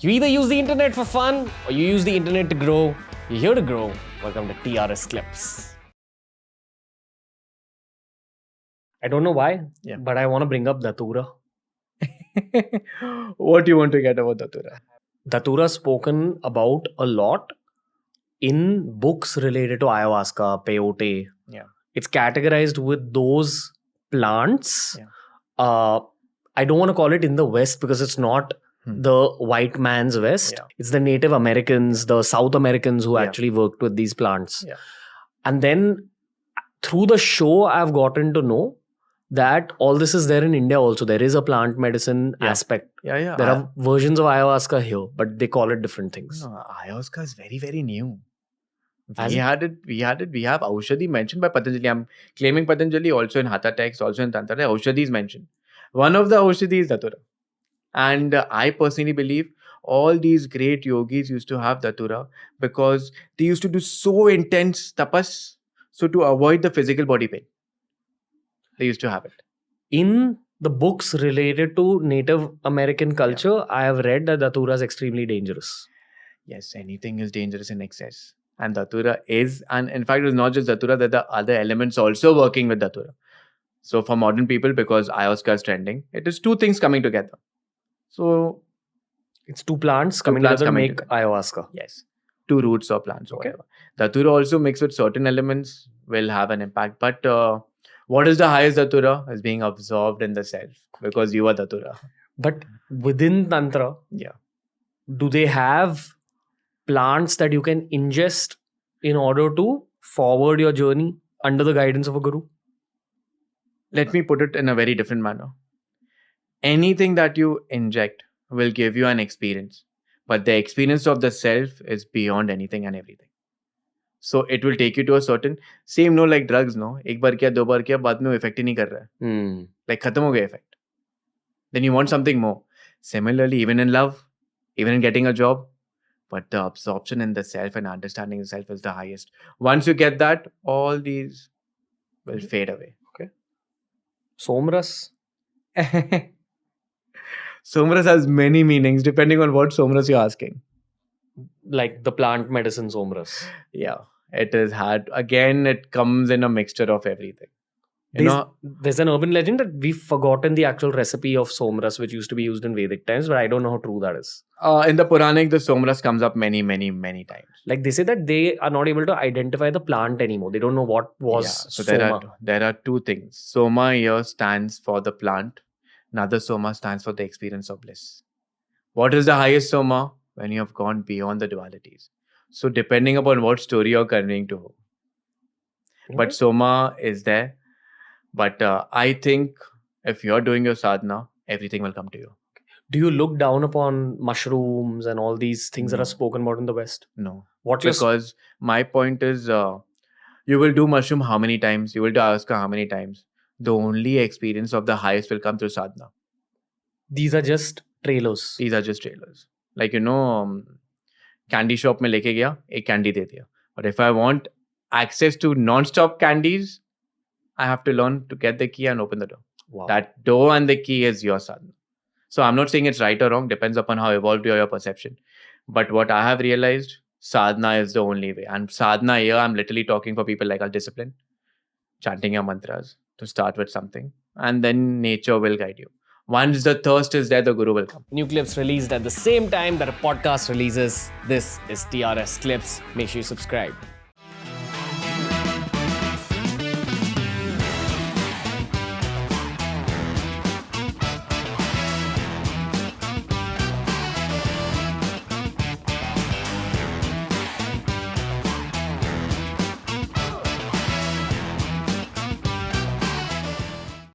You either use the internet for fun or you use the internet to grow. You're here to grow. Welcome to TRS Clips. I don't know why, but I want to bring up Datura. What do you want to get about Datura? Datura is spoken about a lot in books related to ayahuasca, peyote. Yeah. It's categorized with those plants. Yeah. I don't want to call it in the West because it's not the white man's West. Yeah. It's the Native Americans, the South Americans who actually worked with these plants. Yeah. And then through the show, I've gotten to know that all this is there in India also. There is a plant medicine aspect. Yeah. There are versions of ayahuasca here, but they call it different things. No, ayahuasca is very, very new. As We have Aushadhi mentioned by Patanjali. I'm claiming Patanjali also in Hatha text, also in Tantra. Aushadhi is mentioned. One of the Aushadhi is Datura. And I personally believe all these great yogis used to have Datura because they used to do so intense tapas, so to avoid the physical body pain. They used to have it. In the books related to Native American culture, I have read that Datura is extremely dangerous. Yes, anything is dangerous in excess. And Datura is, and in fact, it's not just Datura, there are other elements also working with Datura. So for modern people, because ayahuasca is trending, it is two things coming together. So it's two plants coming together to make ayahuasca. Yes. Two roots or plants or whatever. Datura also mixed with certain elements will have an impact. But what is the highest Datura is being absorbed in the self because you are Datura. But within Tantra, do they have plants that you can ingest in order to forward your journey under the guidance of a guru? Let me put it in a very different manner. Anything that you inject will give you an experience, but the experience of the self is beyond anything and everything. So it will take you to a certain, same no like drugs, no? एक बार किया, दो बार किया, बाद में effect ही नहीं कर रहा है. Like खत्म हो गया effect. Then you want something more. Similarly, even in love, even in getting a job, but the absorption in the self and understanding the self is the highest. Once you get that, all these will fade away. Okay. Somras. Somras has many meanings depending on what Somras you're asking. Like the plant medicine Somras. Yeah, it is hard. Again, it comes in a mixture of everything. There's an urban legend that we've forgotten the actual recipe of Somras, which used to be used in Vedic times, but I don't know how true that is. In the Puranic, the Somras comes up many times. Like they say that they are not able to identify the plant anymore. They don't know what was Soma. There are two things. Soma here stands for the plant. Another Soma stands for the experience of bliss. What is the highest Soma? When you have gone beyond the dualities. So depending upon what story you're conveying to. But Soma is there. But I think if you're doing your sadhana, everything will come to you. Do you look down upon mushrooms and all these things that are spoken about in the West? No. Because my point is, you will do mushroom how many times? You will do ayahuasca how many times? The only experience of the highest will come through sadhana. These are just trailers. Like, candy shop mein leke gaya, ek candy de diya. But if I want access to non-stop candies, I have to learn to get the key and open the door. Wow. That door and the key is your sadhana. So I'm not saying it's right or wrong, depends upon how evolved your perception. But what I have realized, sadhana is the only way. And sadhana here, I'm literally talking for people like our discipline, chanting your mantras to start with something. And then nature will guide you. Once the thirst is there, the guru will come. New clips released at the same time that a podcast releases. This is TRS Clips. Make sure you subscribe.